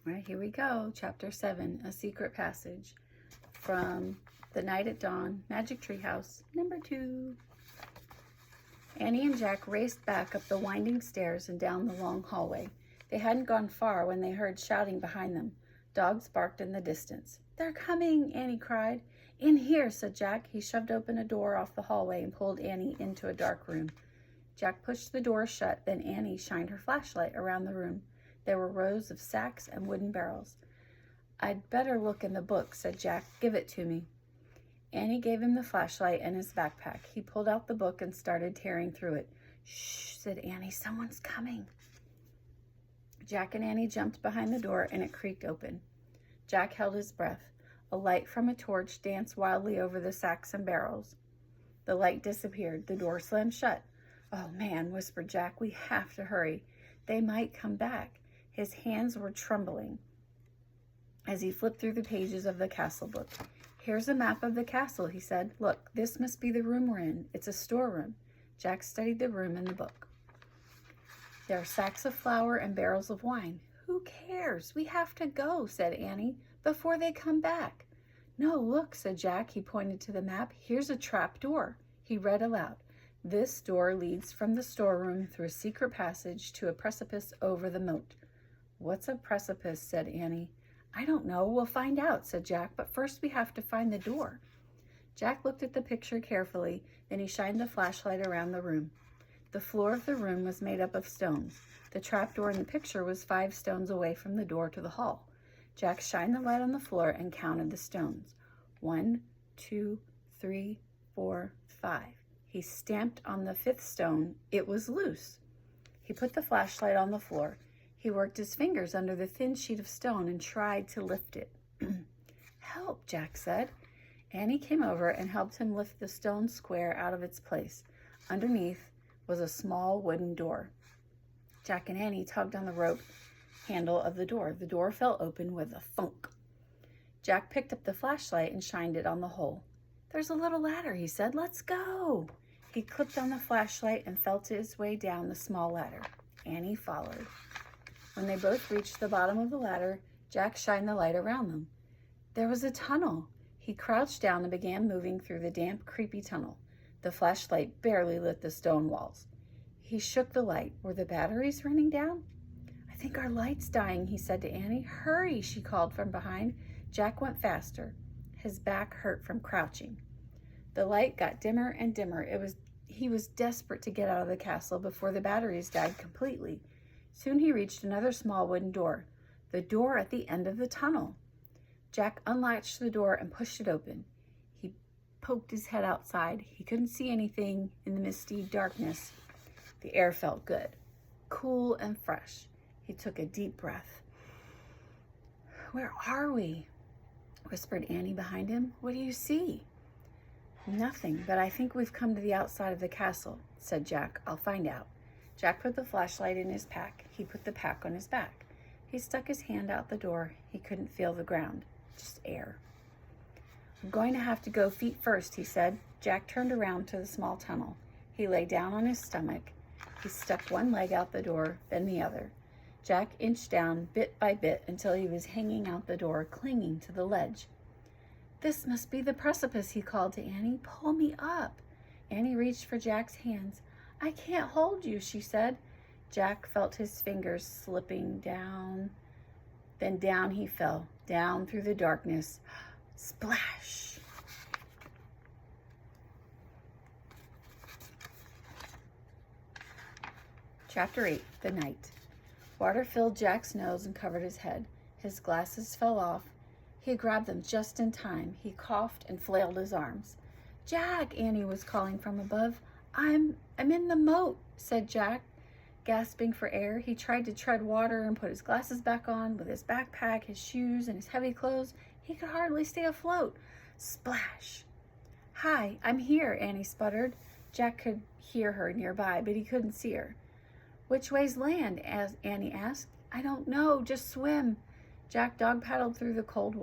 All right, here we go. Chapter 7, A Secret Passage from The Night at Dawn, Magic Tree House, number 2. Annie and Jack raced back up the winding stairs and down the long hallway. They hadn't gone far when they heard shouting behind them. Dogs barked in the distance. "They're coming," Annie cried. "In here," said Jack. He shoved open a door off the hallway and pulled Annie into a dark room. Jack pushed the door shut, then Annie shined her flashlight around the room. There were rows of sacks and wooden barrels. "I'd better look in the book," said Jack. "Give it to me." Annie gave him the flashlight and his backpack. He pulled out the book and started tearing through it. "Shh," said Annie. "Someone's coming." Jack and Annie jumped behind the door and it creaked open. Jack held his breath. A light from a torch danced wildly over the sacks and barrels. The light disappeared. The door slammed shut. "Oh, man," whispered Jack. "We have to hurry. They might come back." His hands were trembling as he flipped through the pages of the castle book. "Here's a map of the castle," he said. "Look, this must be the room we're in. It's a storeroom." Jack studied the room in the book. "There are sacks of flour and barrels of wine." "Who cares? We have to go," said Annie, "before they come back." "No, look," said Jack. He pointed to the map. "Here's a trap door." He read aloud. "This door leads from the storeroom through a secret passage to a precipice over the moat." "What's a precipice?" said Annie. "I don't know. We'll find out," said Jack. "But first we have to find the door." Jack looked at the picture carefully, then he shined the flashlight around the room. The floor of the room was made up of stones. The trapdoor in the picture was 5 stones away from the door to the hall. Jack shined the light on the floor and counted the stones. 1, 2, 3, 4, 5. He stamped on the 5th stone. It was loose. He put the flashlight on the floor. He worked his fingers under the thin sheet of stone and tried to lift it. "Help," Jack said. Annie came over and helped him lift the stone square out of its place. Underneath was a small wooden door. Jack and Annie tugged on the rope handle of the door. The door fell open with a thunk. Jack picked up the flashlight and shined it on the hole. "There's a little ladder," he said. "Let's go." He clicked on the flashlight and felt his way down the small ladder. Annie followed. When they both reached the bottom of the ladder, Jack shined the light around them. There was a tunnel. He crouched down and began moving through the damp, creepy tunnel. The flashlight barely lit the stone walls. He shook the light. Were the batteries running down? "I think our light's dying," he said to Annie. "Hurry," she called from behind. Jack went faster. His back hurt from crouching. The light got dimmer and dimmer. He was desperate to get out of the castle before the batteries died completely. Soon he reached another small wooden door, the door at the end of the tunnel. Jack unlatched the door and pushed it open. He poked his head outside. He couldn't see anything in the misty darkness. The air felt good, cool and fresh. He took a deep breath. "Where are we?" whispered Annie behind him. "What do you see?" "Nothing, but I think we've come to the outside of the castle," said Jack. "I'll find out." Jack put the flashlight in his pack. He put the pack on his back. He stuck his hand out the door. He couldn't feel the ground, just air. "I'm going to have to go feet first," he said. Jack turned around to the small tunnel. He lay down on his stomach. He stuck one leg out the door, then the other. Jack inched down bit by bit until he was hanging out the door, clinging to the ledge. "This must be the precipice," he called to Annie. "Pull me up." Annie reached for Jack's hands. "I can't hold you," she said. Jack felt his fingers slipping down. Then down he fell, down through the darkness. Splash! Chapter 8, The Night. Water filled Jack's nose and covered his head. His glasses fell off. He grabbed them just in time. He coughed and flailed his arms. "Jack," Annie was calling from above. I'm in the moat," said Jack, gasping for air. He tried to tread water and put his glasses back on. With his backpack, his shoes, and his heavy clothes, he could hardly stay afloat. Splash! "Hi, I'm here," Annie sputtered. Jack could hear her nearby, but he couldn't see her. "Which way's land?" Annie asked. "I don't know. Just swim." Jack dog-paddled through the cold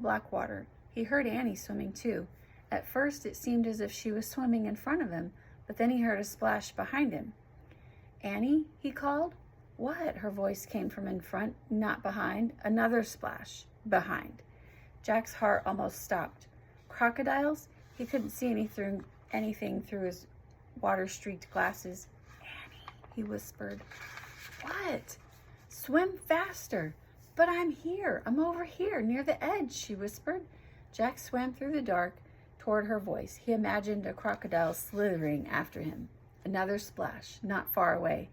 black water. He heard Annie swimming too. At first, it seemed as if she was swimming in front of him, but then he heard a splash behind him. "Annie?" he called. What? Her voice came from in front, not behind. Another splash. Behind. Jack's heart almost stopped. Crocodiles? He couldn't see anything through his water-streaked glasses. Annie, he whispered. What? Swim faster. But I'm here. I'm over here, near the edge, she whispered. Jack swam through the dark toward her voice. He imagined a crocodile slithering after him. Another splash, not far away.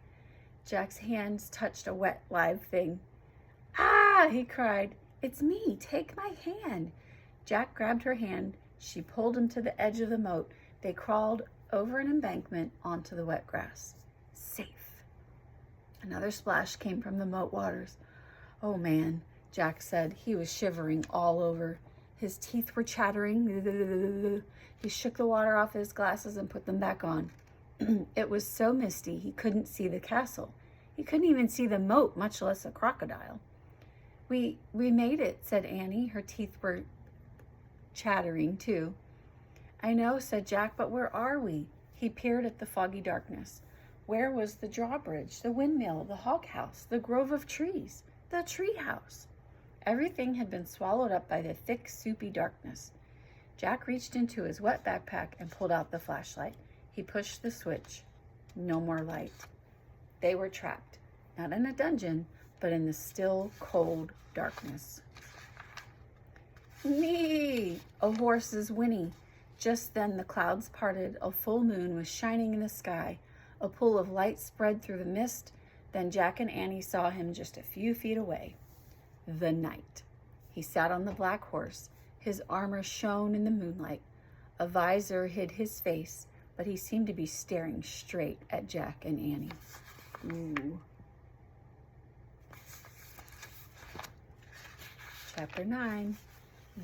Jack's hands touched a wet, live thing. Ah, he cried. It's me. Take my hand. Jack grabbed her hand. She pulled him to the edge of the moat. They crawled over an embankment onto the wet grass. Safe. Another splash came from the moat waters. Oh, man, Jack said. He was shivering all over. His teeth were chattering. He shook the water off his glasses and put them back on. It was so misty he couldn't see the castle. He couldn't even see the moat, much less a crocodile. We made it, said Annie. Her teeth were chattering, too. I know, said Jack, but where are we? He peered at the foggy darkness. Where was the drawbridge, the windmill, the hog house, the grove of trees, the tree house? Everything had been swallowed up by the thick, soupy darkness. Jack reached into his wet backpack and pulled out the flashlight. He pushed the switch. No more light. They were trapped, not in a dungeon, but in the still, cold darkness. Me! A horse's whinny. Just then the clouds parted. A full moon was shining in the sky. A pool of light spread through the mist. Then Jack and Annie saw him just a few feet away. The knight. He sat on the black horse. His armor shone in the moonlight. A visor hid his face, but he seemed to be staring straight at Jack and Annie. Ooh. Chapter 9.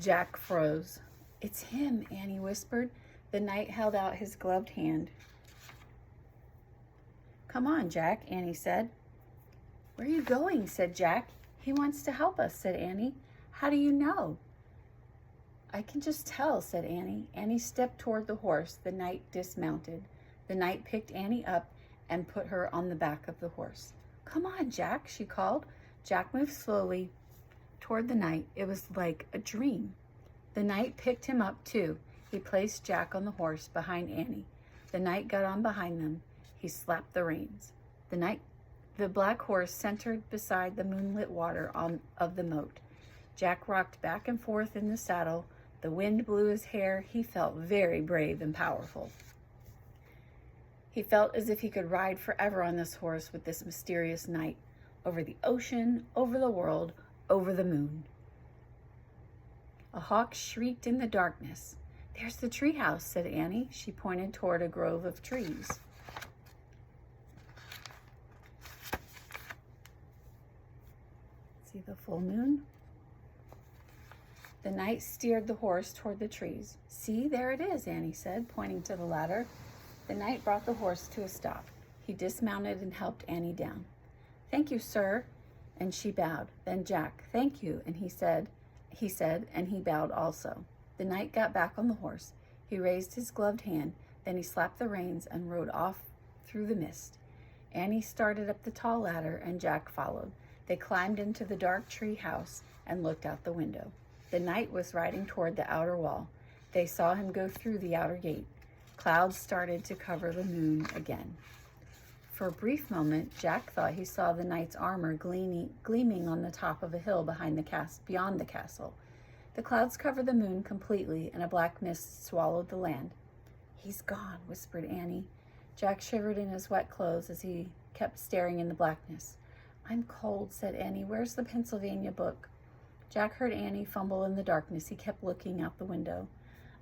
Jack froze. It's him, Annie whispered. The knight held out his gloved hand. Come on, Jack, Annie said. Where are you going? Said Jack. He wants to help us, said Annie. How do you know? I can just tell, said Annie. Annie stepped toward the horse. The knight dismounted. The knight picked Annie up and put her on the back of the horse. Come on, Jack, she called. Jack moved slowly toward the knight. It was like a dream. The knight picked him up, too. He placed Jack on the horse behind Annie. The knight got on behind them. He slapped the reins. The black horse centered beside the moonlit water of the moat. Jack rocked back and forth in the saddle. The wind blew his hair. He felt very brave and powerful. He felt as if he could ride forever on this horse with this mysterious knight, over the ocean, over the world, over the moon. A hawk shrieked in the darkness. There's the treehouse, said Annie. She pointed toward a grove of trees. See the full moon? The knight steered the horse toward the trees. See, there it is, Annie said, pointing to the ladder. The knight brought the horse to a stop. He dismounted and helped Annie down. Thank you, sir. And she bowed. Then Jack, thank you, and he said, and he bowed also. The knight got back on the horse. He raised his gloved hand, then he slapped the reins and rode off through the mist. Annie started up the tall ladder, and Jack followed. They climbed into the dark tree house and looked out the window. The knight was riding toward the outer wall. They saw him go through the outer gate. Clouds started to cover the moon again. For a brief moment, Jack thought he saw the knight's armor gleaming on the top of a hill beyond the castle. The clouds covered the moon completely, and a black mist swallowed the land. He's gone, whispered Annie. Jack shivered in his wet clothes as he kept staring in the blackness. I'm cold, said Annie. Where's the Pennsylvania book? Jack heard Annie fumble in the darkness. He kept looking out the window.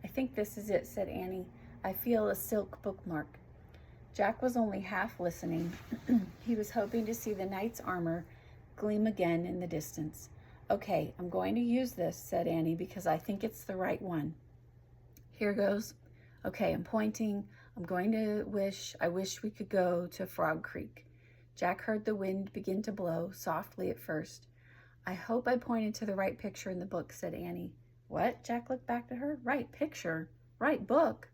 I think this is it, said Annie. I feel a silk bookmark. Jack was only half listening. He was hoping to see the knight's armor gleam again in the distance. Okay, I'm going to use this, said Annie, because I think it's the right one. Here goes. Okay, I'm pointing. I'm going to I wish we could go to Frog Creek. Jack heard the wind begin to blow, softly at first. I hope I pointed to the right picture in the book, said Annie. What? Jack looked back at her. Right picture. Right book.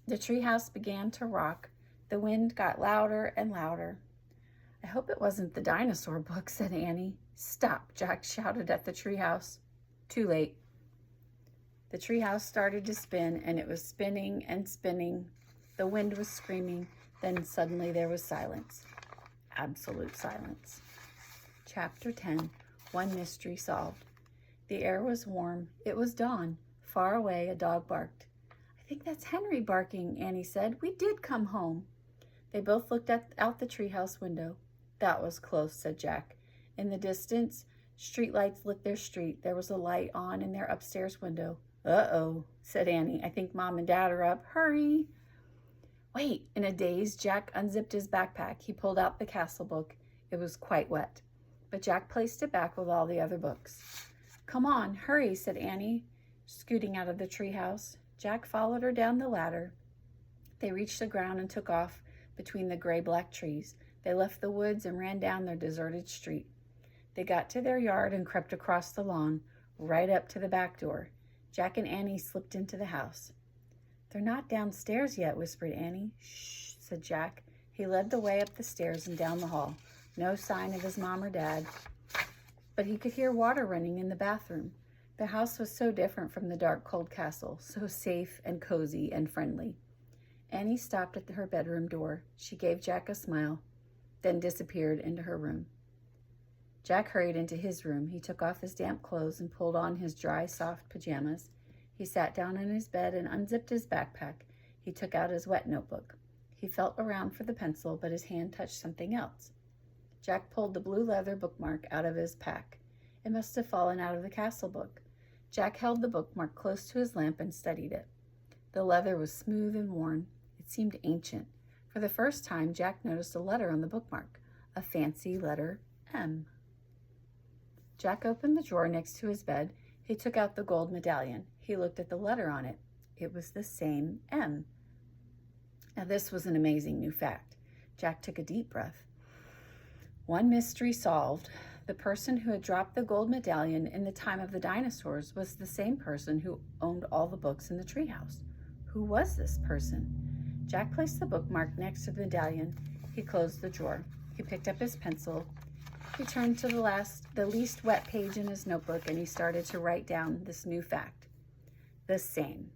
The treehouse began to rock. The wind got louder and louder. I hope it wasn't the dinosaur book, said Annie. Stop, Jack shouted at the treehouse. Too late. The treehouse started to spin, and it was spinning and spinning. The wind was screaming. Then suddenly there was silence. Absolute silence. Chapter 10. One mystery solved. The air was warm. It was dawn. Far away, a dog barked. I think that's Henry barking, Annie said. We did come home. They both looked out the treehouse window. That was close, said Jack. In the distance, streetlights lit their street. There was a light on in their upstairs window. Uh-oh, said Annie. I think Mom and Dad are up. Hurry. Wait. In a daze, Jack unzipped his backpack. He pulled out the castle book. It was quite wet, but Jack placed it back with all the other books. Come on, hurry, said Annie, scooting out of the treehouse. Jack followed her down the ladder. They reached the ground and took off between the gray-black trees. They left the woods and ran down their deserted street. They got to their yard and crept across the lawn, right up to the back door. Jack and Annie slipped into the house. They're not downstairs yet, whispered Annie. Shh, said Jack. He led the way up the stairs and down the hall. No sign of his mom or dad, but he could hear water running in the bathroom. The house was so different from the dark, cold castle, so safe and cozy and friendly. Annie stopped at her bedroom door. She gave Jack a smile, then disappeared into her room. Jack hurried into his room. He took off his damp clothes and pulled on his dry, soft pajamas. He sat down on his bed and unzipped his backpack. He took out his wet notebook. He felt around for the pencil, but his hand touched something else. Jack pulled the blue leather bookmark out of his pack. It must have fallen out of the castle book. Jack held the bookmark close to his lamp and studied it. The leather was smooth and worn. It seemed ancient. For the first time, Jack noticed a letter on the bookmark, a fancy letter M. Jack opened the drawer next to his bed. He took out the gold medallion. He looked at the letter on it. It was the same M. Now this was an amazing new fact. Jack took a deep breath. One mystery solved. The person who had dropped the gold medallion in the time of the dinosaurs was the same person who owned all the books in the treehouse. Who was this person? Jack placed the bookmark next to the medallion. He closed the drawer. He picked up his pencil. He turned to the least wet page in his notebook, and he started to write down this new fact. The same.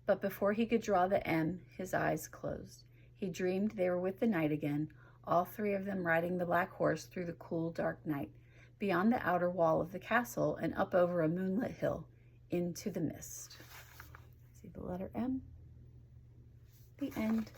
But before he could draw the M, his eyes closed. He dreamed they were with the knight again, all three of them riding the black horse through the cool, dark night, beyond the outer wall of the castle and up over a moonlit hill, into the mist. See the letter M? The end.